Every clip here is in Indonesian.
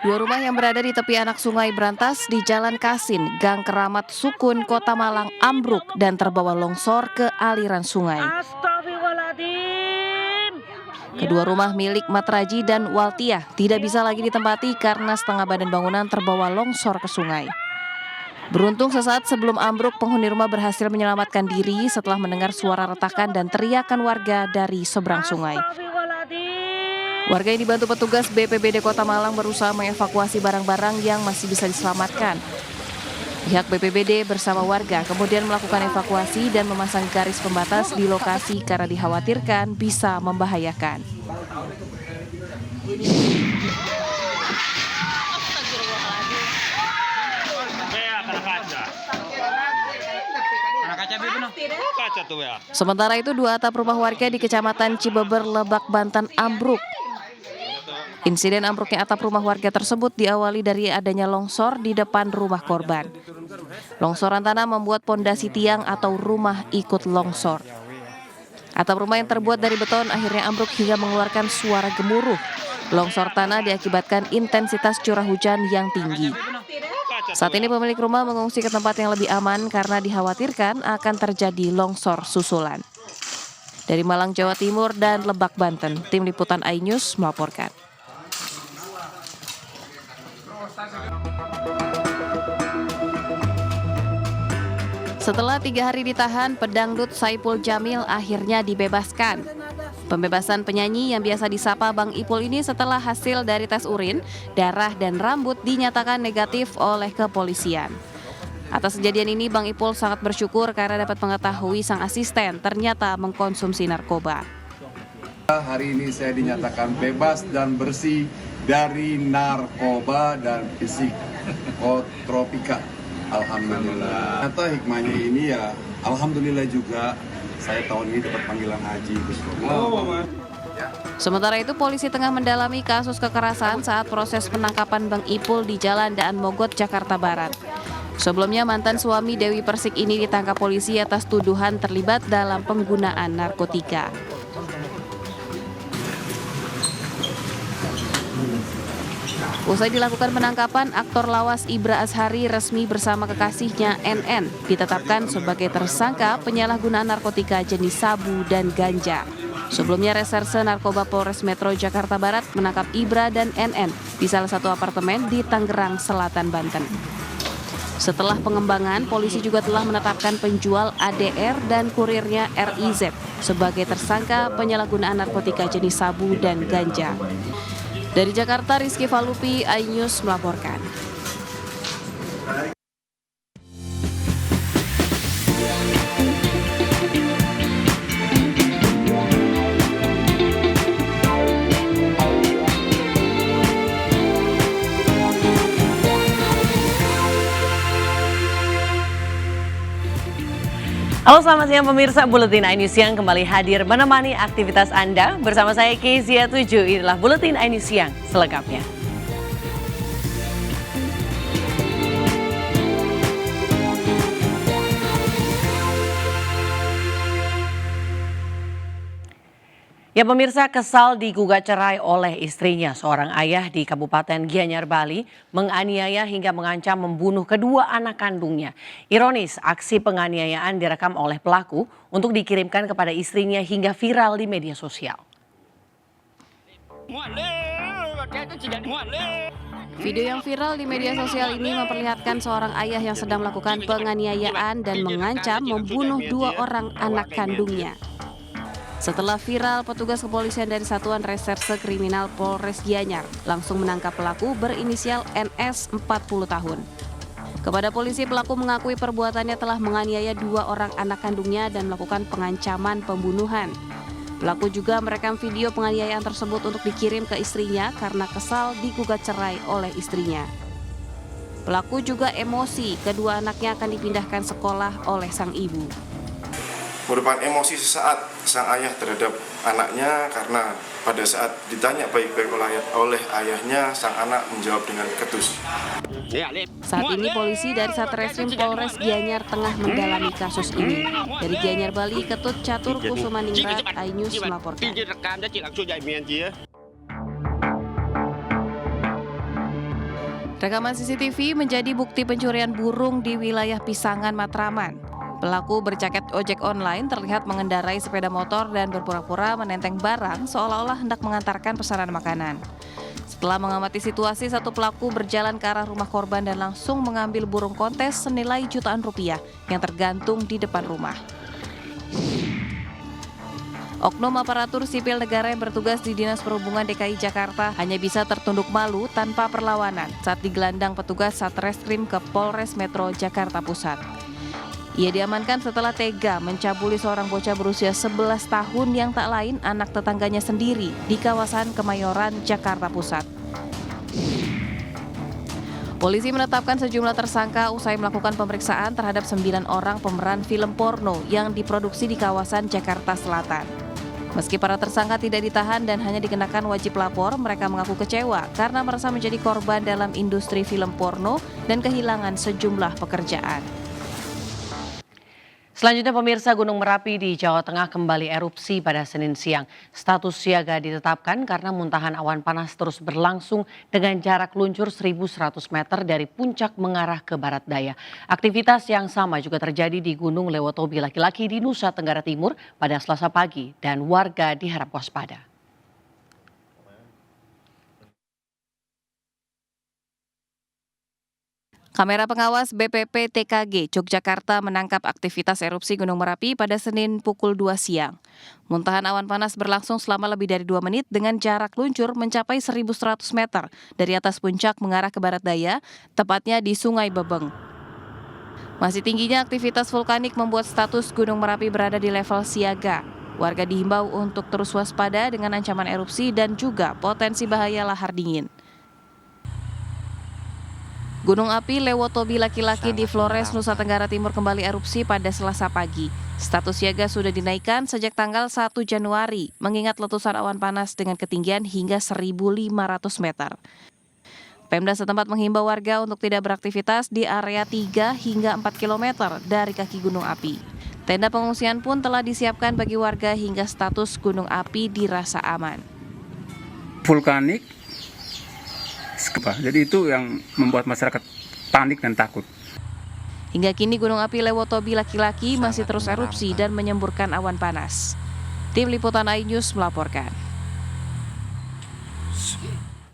Dua rumah yang berada di tepi anak sungai Brantas di Jalan Kasin, Gang Keramat Sukun, Kota Malang ambruk dan terbawa longsor ke aliran sungai. Kedua rumah milik Matraji dan Waltiah tidak bisa lagi ditempati karena setengah badan bangunan terbawa longsor ke sungai. Beruntung sesaat sebelum ambruk, penghuni rumah berhasil menyelamatkan diri setelah mendengar suara retakan dan teriakan warga dari seberang sungai. Warga yang dibantu petugas BPBD Kota Malang berusaha mengevakuasi barang-barang yang masih bisa diselamatkan. Pihak BPBD bersama warga kemudian melakukan evakuasi dan memasang garis pembatas di lokasi karena dikhawatirkan bisa membahayakan. Sementara itu, dua atap rumah warga di Kecamatan Cibeber, Lebak, Banten ambruk. Insiden ambruknya atap rumah warga tersebut diawali dari adanya longsor di depan rumah korban. Longsoran tanah membuat pondasi tiang atau rumah ikut longsor. Atap rumah yang terbuat dari beton akhirnya ambruk hingga mengeluarkan suara gemuruh. Longsor tanah diakibatkan intensitas curah hujan yang tinggi. Saat ini pemilik rumah mengungsi ke tempat yang lebih aman karena dikhawatirkan akan terjadi longsor susulan. Dari Malang, Jawa Timur dan Lebak, Banten, Tim Liputan iNews melaporkan. Setelah 3 hari ditahan, pedangdut Saipul Jamil akhirnya dibebaskan. Pembebasan penyanyi yang biasa disapa Bang Ipul ini setelah hasil dari tes urin, darah, dan rambut dinyatakan negatif oleh kepolisian. Atas kejadian ini, Bang Ipul sangat bersyukur karena dapat mengetahui sang asisten ternyata mengkonsumsi narkoba. Hari ini saya dinyatakan bebas dan bersih dari narkoba dan psikotropika. Alhamdulillah. Ternyata hikmahnya ini ya, alhamdulillah juga saya tahun ini dapat panggilan haji. Sementara itu, polisi tengah mendalami kasus kekerasan saat proses penangkapan Bang Ipul di Jalan Daan Mogot, Jakarta Barat. Sebelumnya, mantan suami Dewi Persik ini ditangkap polisi atas tuduhan terlibat dalam penggunaan narkotika. Usai dilakukan penangkapan, aktor lawas Ibra Ashari resmi bersama kekasihnya NN ditetapkan sebagai tersangka penyalahgunaan narkotika jenis sabu dan ganja. Sebelumnya, Reserse Narkoba Polres Metro Jakarta Barat menangkap Ibra dan NN di salah satu apartemen di Tangerang Selatan, Banten. Setelah pengembangan, polisi juga telah menetapkan penjual ADR dan kurirnya RIZ sebagai tersangka penyalahgunaan narkotika jenis sabu dan ganja. Dari Jakarta, Rizky Falupi, iNews melaporkan. Halo, selamat siang pemirsa, Buletin iNews Siang kembali hadir menemani aktivitas Anda. Bersama saya Kezia 7, inilah Buletin iNews Siang selengkapnya. Ya pemirsa, kesal digugat cerai oleh istrinya. Seorang ayah di Kabupaten Gianyar, Bali menganiaya hingga mengancam membunuh kedua anak kandungnya. Ironis, aksi penganiayaan direkam oleh pelaku untuk dikirimkan kepada istrinya hingga viral di media sosial. Video yang viral di media sosial ini memperlihatkan seorang ayah yang sedang melakukan penganiayaan dan mengancam membunuh 2 orang anak kandungnya. Setelah viral, petugas kepolisian dari Satuan Reserse Kriminal Polres Gianyar langsung menangkap pelaku berinisial NS 40 tahun. Kepada polisi, pelaku mengakui perbuatannya telah menganiaya 2 orang anak kandungnya dan melakukan pengancaman pembunuhan. Pelaku juga merekam video penganiayaan tersebut untuk dikirim ke istrinya karena kesal digugat cerai oleh istrinya. Pelaku juga emosi, kedua anaknya akan dipindahkan sekolah oleh sang ibu. Merupakan emosi sesaat sang ayah terhadap anaknya, karena pada saat ditanya baik-baik oleh ayahnya, sang anak menjawab dengan ketus. Saat ini polisi dari Satreskrim Polres Gianyar tengah mendalami kasus ini. Dari Gianyar, Bali, Ketut Catur Kusumaningrat, iNews melaporkan. Rekaman CCTV menjadi bukti pencurian burung di wilayah Pisangan, Matraman. Pelaku berjaket ojek online terlihat mengendarai sepeda motor dan berpura-pura menenteng barang seolah-olah hendak mengantarkan pesanan makanan. Setelah mengamati situasi, satu pelaku berjalan ke arah rumah korban dan langsung mengambil burung kontes senilai jutaan rupiah yang tergantung di depan rumah. Oknum aparatur sipil negara yang bertugas di Dinas Perhubungan DKI Jakarta hanya bisa tertunduk malu tanpa perlawanan saat digelandang petugas Satreskrim ke Polres Metro Jakarta Pusat. Ia diamankan setelah tega mencabuli seorang bocah berusia 11 tahun yang tak lain anak tetangganya sendiri di kawasan Kemayoran, Jakarta Pusat. Polisi menetapkan sejumlah tersangka usai melakukan pemeriksaan terhadap 9 orang pemeran film porno yang diproduksi di kawasan Jakarta Selatan. Meski para tersangka tidak ditahan dan hanya dikenakan wajib lapor, mereka mengaku kecewa karena merasa menjadi korban dalam industri film porno dan kehilangan sejumlah pekerjaan. Selanjutnya pemirsa, Gunung Merapi di Jawa Tengah kembali erupsi pada Senin siang. Status siaga ditetapkan karena muntahan awan panas terus berlangsung dengan jarak luncur 1.100 meter dari puncak mengarah ke barat daya. Aktivitas yang sama juga terjadi di Gunung Lewotobi Laki-Laki di Nusa Tenggara Timur pada Selasa pagi dan warga diharap waspada. Kamera pengawas BPP TKG Yogyakarta menangkap aktivitas erupsi Gunung Merapi pada Senin pukul 2 siang. Muntahan awan panas berlangsung selama lebih dari 2 menit dengan jarak luncur mencapai 1.100 meter dari atas puncak mengarah ke barat daya, tepatnya di Sungai Bebeng. Masih tingginya aktivitas vulkanik membuat status Gunung Merapi berada di level siaga. Warga dihimbau untuk terus waspada dengan ancaman erupsi dan juga potensi bahaya lahar dingin. Gunung api Lewotobi Laki-Laki di Flores, Nusa Tenggara Timur kembali erupsi pada Selasa pagi. Status siaga sudah dinaikkan sejak tanggal 1 Januari, mengingat letusan awan panas dengan ketinggian hingga 1.500 meter. Pemda setempat menghimbau warga untuk tidak beraktivitas di area 3 hingga 4 km dari kaki gunung api. Tenda pengungsian pun telah disiapkan bagi warga hingga status gunung api dirasa aman. Vulkanik, jadi itu yang membuat masyarakat panik dan takut. Hingga kini Gunung Api Lewotobi Laki-Laki masih terus erupsi dan menyemburkan awan panas. Tim Liputan iNews melaporkan.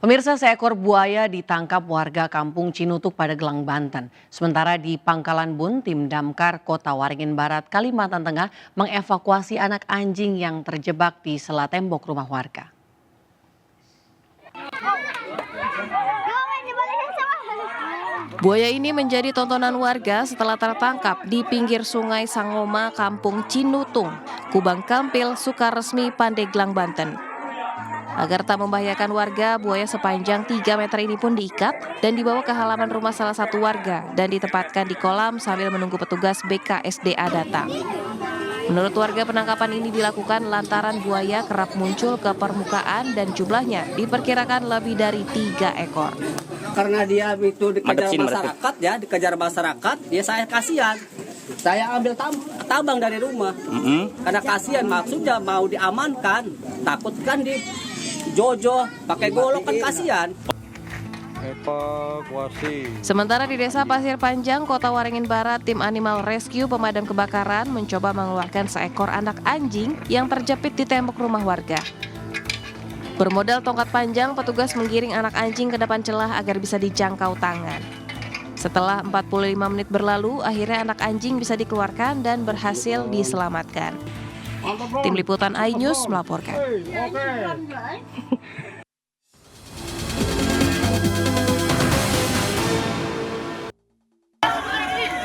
Pemirsa, seekor buaya ditangkap warga kampung Cinutuk pada Gelang, Banten. Sementara di Pangkalan Bun, tim Damkar Kota Waringin Barat, Kalimantan Tengah mengevakuasi anak anjing yang terjebak di sela tembok rumah warga. Buaya ini menjadi tontonan warga setelah tertangkap di pinggir sungai Sangoma, Kampung Cinutung, Kubang Kampil, Sukaresmi, Pandeglang, Banten. Agar tak membahayakan warga, buaya sepanjang 3 meter ini pun diikat dan dibawa ke halaman rumah salah satu warga dan ditempatkan di kolam sambil menunggu petugas BKSDA datang. Menurut warga, penangkapan ini dilakukan lantaran buaya kerap muncul ke permukaan dan jumlahnya diperkirakan lebih dari 3 ekor. Karena dia itu dikejar masyarakat, ya saya kasihan. Saya ambil tambang dari rumah. Karena kasihan, maksudnya mau diamankan, takut kan di jojo pakai golok, kan kasihan. Evakuasi. Sementara di Desa Pasir Panjang, Kota Waringin Barat, tim Animal Rescue Pemadam Kebakaran mencoba mengeluarkan seekor anak anjing yang terjepit di tembok rumah warga. Bermodal tongkat panjang, petugas menggiring anak anjing ke depan celah agar bisa dijangkau tangan. Setelah 45 menit berlalu, akhirnya anak anjing bisa dikeluarkan dan berhasil diselamatkan. Tim Liputan iNews melaporkan.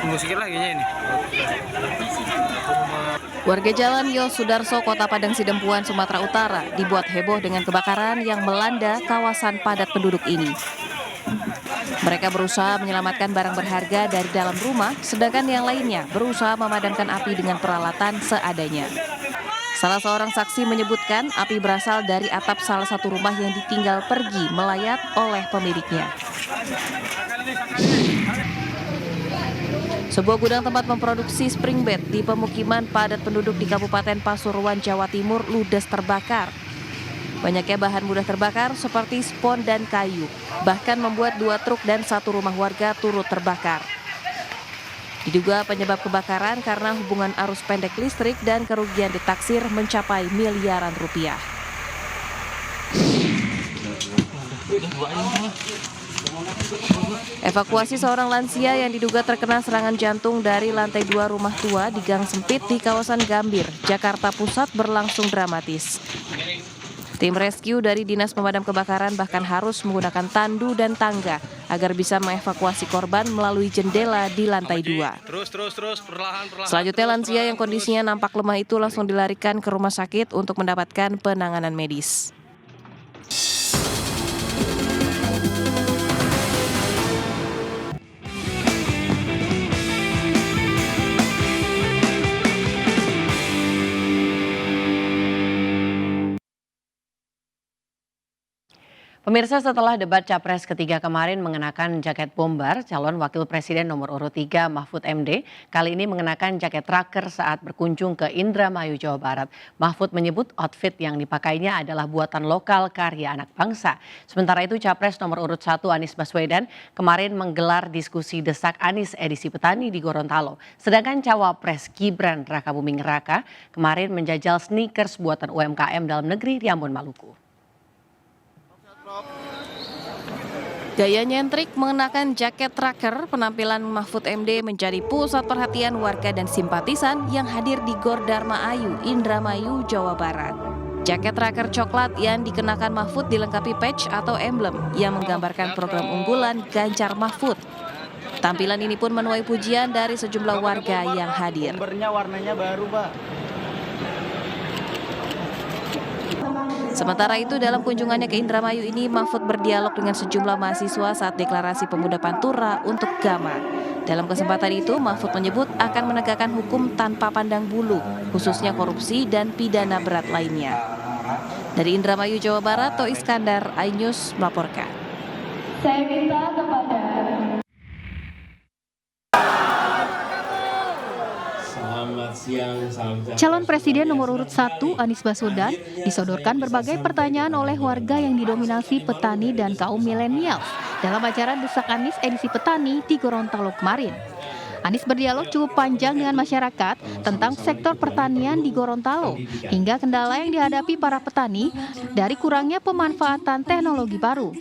Tunggu sedikit lagi ini. Warga Jalan Yo Sudarso, Kota Padang Sidempuan, Sumatera Utara dibuat heboh dengan kebakaran yang melanda kawasan padat penduduk ini. Mereka berusaha menyelamatkan barang berharga dari dalam rumah, sedangkan yang lainnya berusaha memadamkan api dengan peralatan seadanya. Salah seorang saksi menyebutkan api berasal dari atap salah satu rumah yang ditinggal pergi melayat oleh pemiliknya. Sebuah gudang tempat memproduksi spring bed di pemukiman padat penduduk di Kabupaten Pasuruan, Jawa Timur ludes terbakar. Banyaknya bahan mudah terbakar seperti spon dan kayu, bahkan membuat 2 truk dan 1 rumah warga turut terbakar. Diduga penyebab kebakaran karena hubungan arus pendek listrik dan kerugian ditaksir mencapai miliaran rupiah. Evakuasi seorang lansia yang diduga terkena serangan jantung dari lantai 2 rumah tua di gang sempit di kawasan Gambir, Jakarta Pusat berlangsung dramatis. Tim rescue dari Dinas Pemadam Kebakaran bahkan harus menggunakan tandu dan tangga agar bisa mengevakuasi korban melalui jendela di lantai 2. Perlahan. Selanjutnya lansia yang kondisinya nampak lemah itu langsung dilarikan ke rumah sakit untuk mendapatkan penanganan medis. Pemirsa, setelah debat Capres ketiga kemarin mengenakan jaket bomber, calon wakil presiden nomor urut 3 Mahfud MD kali ini mengenakan jaket tracker saat berkunjung ke Indramayu, Jawa Barat. Mahfud menyebut outfit yang dipakainya adalah buatan lokal karya anak bangsa. Sementara itu Capres nomor urut 1 Anies Baswedan kemarin menggelar diskusi desak Anies edisi petani di Gorontalo. Sedangkan Cawapres Gibran Rakabuming Raka kemarin menjajal sneakers buatan UMKM dalam negeri di Ambon, Maluku. Gaya nyentrik mengenakan jaket tracker, penampilan Mahfud MD menjadi pusat perhatian warga dan simpatisan yang hadir di Gor Dharma Ayu, Indramayu, Jawa Barat. Jaket tracker coklat yang dikenakan Mahfud dilengkapi patch atau emblem yang menggambarkan program unggulan Ganjar Mahfud. Tampilan ini pun menuai pujian dari sejumlah warga yang hadir. Warnanya baru, Pak. Sementara itu dalam kunjungannya ke Indramayu ini Mahfud berdialog dengan sejumlah mahasiswa saat deklarasi pemuda Pantura untuk Gama. Dalam kesempatan itu Mahfud menyebut akan menegakkan hukum tanpa pandang bulu, khususnya korupsi dan pidana berat lainnya. Dari Indramayu, Jawa Barat, To Iskandar, iNews melaporkan. Saya minta kepada Calon Presiden nomor urut 1 Anies Baswedan disodorkan berbagai pertanyaan oleh warga yang didominasi petani dan kaum milenial dalam acara Desak Anies edisi petani di Gorontalo kemarin. Anies berdialog cukup panjang dengan masyarakat tentang sektor pertanian di Gorontalo hingga kendala yang dihadapi para petani dari kurangnya pemanfaatan teknologi baru.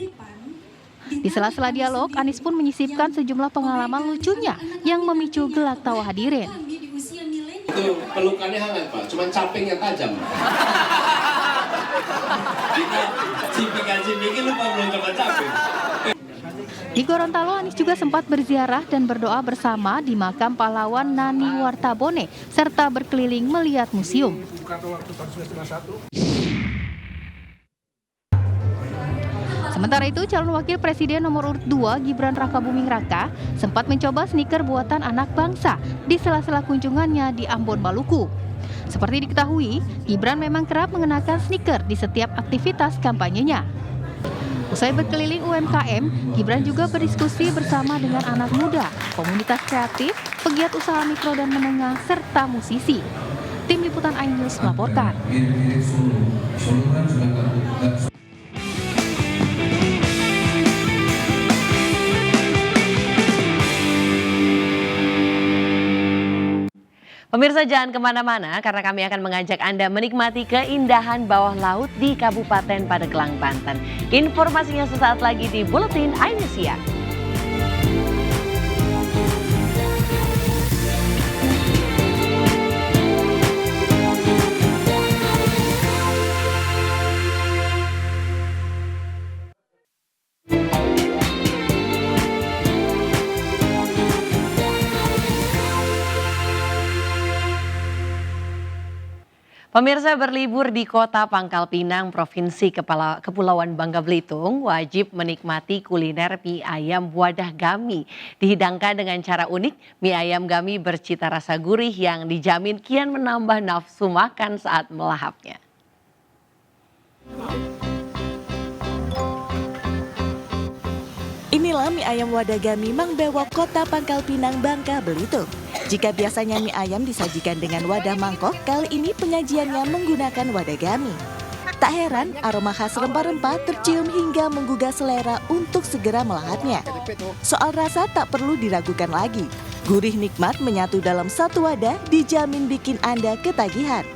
Di sela-sela dialog, Anies pun menyisipkan sejumlah pengalaman lucunya yang memicu gelak tawa hadirin. Itu pelukannya hangat, Pak, cuman capingnya tajam. Kita cipika-cipiki lupa belum coba caping. Di Gorontalo, Anies juga sempat berziarah dan berdoa bersama di makam pahlawan Nani Wartabone serta berkeliling melihat museum. Sementara itu, calon wakil presiden nomor urut 2 Gibran Rakabuming Raka sempat mencoba sneaker buatan anak bangsa di sela-sela kunjungannya di Ambon, Maluku. Seperti diketahui, Gibran memang kerap mengenakan sneaker di setiap aktivitas kampanyenya. Usai berkeliling UMKM, Gibran juga berdiskusi bersama dengan anak muda, komunitas kreatif, pegiat usaha mikro dan menengah, serta musisi. Tim Liputan iNews melaporkan. Pemirsa, jangan kemana-mana karena kami akan mengajak Anda menikmati keindahan bawah laut di Kabupaten Pandeglang, Banten. Informasinya sesaat lagi di Buletin iNews Siang. Pemirsa, berlibur di Kota Pangkal Pinang, Provinsi Kepulauan Bangka Belitung, wajib menikmati kuliner mie ayam wadah gami. Dihidangkan dengan cara unik, mie ayam gami bercita rasa gurih yang dijamin kian menambah nafsu makan saat melahapnya. Inilah mie ayam wadah gami Mang Bewok, Kota Pangkal Pinang, Bangka Belitung. Jika biasanya mie ayam disajikan dengan wadah mangkok, kali ini penyajiannya menggunakan wadah gami. Tak heran, aroma khas rempah-rempah tercium hingga menggugah selera untuk segera melahapnya. Soal rasa tak perlu diragukan lagi. Gurih nikmat menyatu dalam satu wadah dijamin bikin Anda ketagihan.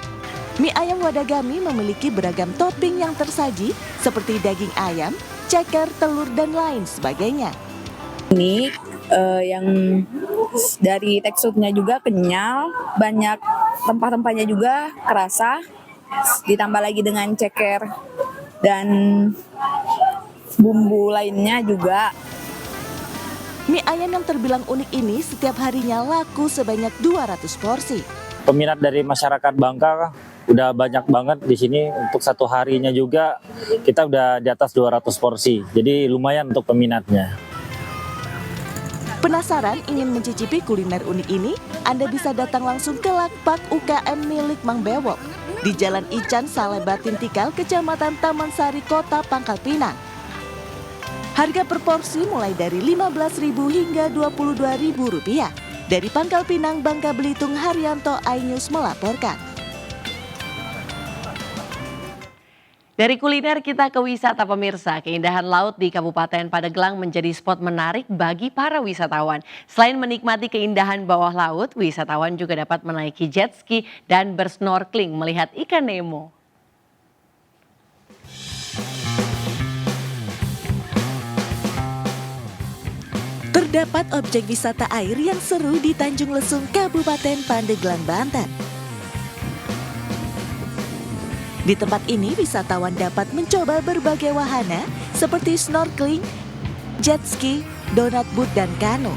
Mie ayam wadah gami memiliki beragam topping yang tersaji seperti daging ayam, ceker, telur, dan lain sebagainya. Ini yang dari teksturnya juga kenyal, banyak rempah-rempahnya juga kerasa, ditambah lagi dengan ceker dan bumbu lainnya juga. Mie ayam yang terbilang unik ini setiap harinya laku sebanyak 200 porsi. Peminat dari masyarakat Bangka udah banyak banget di sini. Untuk satu harinya juga kita udah di atas 200 porsi, jadi lumayan untuk peminatnya. Penasaran ingin mencicipi kuliner unik ini? Anda bisa datang langsung ke Lakpak UKM milik Mang Bewok di Jalan Ican Salebatin Tikal, Kecamatan Taman Sari, Kota Pangkal Pinang. Harga per porsi mulai dari Rp15.000 hingga Rp22.000. Dari Pangkal Pinang, Bangka Belitung, Haryanto, iNews melaporkan. Dari kuliner kita ke wisata, pemirsa. Keindahan laut di Kabupaten Pandeglang menjadi spot menarik bagi para wisatawan. Selain menikmati keindahan bawah laut, wisatawan juga dapat menaiki jet ski dan bersnorkeling melihat ikan Nemo. Terdapat objek wisata air yang seru di Tanjung Lesung, Kabupaten Pandeglang, Banten. Di tempat ini, wisatawan dapat mencoba berbagai wahana seperti snorkeling, jet ski, donat boat, dan kano.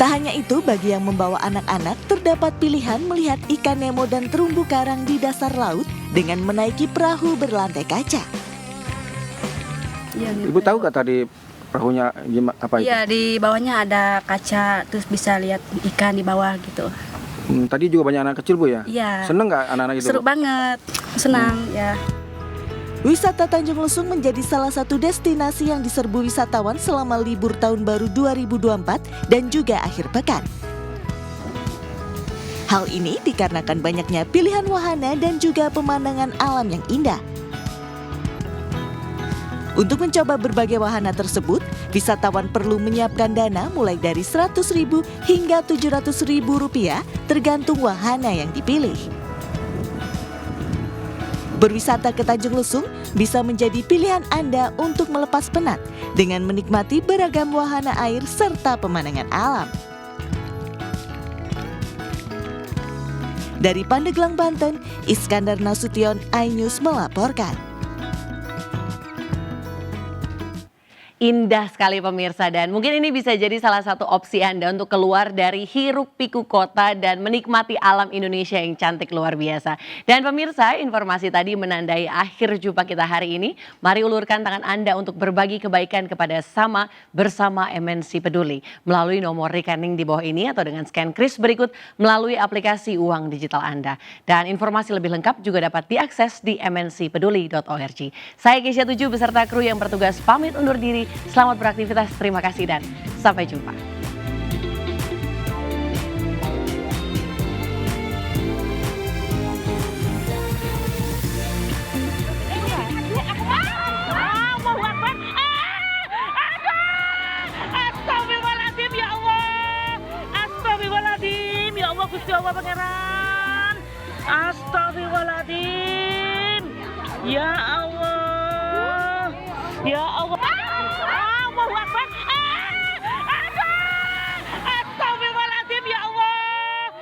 Tak hanya itu, bagi yang membawa anak-anak, terdapat pilihan melihat ikan Nemo dan terumbu karang di dasar laut dengan menaiki perahu berlantai kaca. Ibu tahu nggak tadi perahunya apa itu? Iya, di bawahnya ada kaca, terus bisa lihat ikan di bawah gitu. Tadi juga banyak anak kecil, Bu, ya? Iya. Seneng nggak anak-anak itu? Seru banget, senang ya. Wisata Tanjung Lesung menjadi salah satu destinasi yang diserbu wisatawan selama libur tahun baru 2024 dan juga akhir pekan. Hal ini dikarenakan banyaknya pilihan wahana dan juga pemandangan alam yang indah. Untuk mencoba berbagai wahana tersebut, wisatawan perlu menyiapkan dana mulai dari Rp100.000 hingga Rp700.000 tergantung wahana yang dipilih. Berwisata ke Tanjung Lesung bisa menjadi pilihan Anda untuk melepas penat dengan menikmati beragam wahana air serta pemandangan alam. Dari Pandeglang, Banten, Iskandar Nasution, iNews melaporkan. Indah sekali, pemirsa, dan mungkin ini bisa jadi salah satu opsi Anda untuk keluar dari hiruk pikuk kota dan menikmati alam Indonesia yang cantik luar biasa. Dan pemirsa, informasi tadi menandai akhir jumpa kita hari ini. Mari ulurkan tangan Anda untuk berbagi kebaikan kepada sesama bersama MNC Peduli melalui nomor rekening di bawah ini atau dengan scan kris berikut melalui aplikasi uang digital Anda. Dan informasi lebih lengkap juga dapat diakses di mncpeduli.org. Saya Kesia Tujuh beserta kru yang bertugas pamit undur diri. Selamat beraktivitas, terima kasih dan sampai jumpa. Astagfirullahaladzim, ya Allah. Astagfirullahaladzim, ya Allah, Gusti Allah Pangeran. Astagfirullahaladzim, ya Allah. Ya Allah. Allahu Akbar. Astagfirullahaladzim, ya Allah.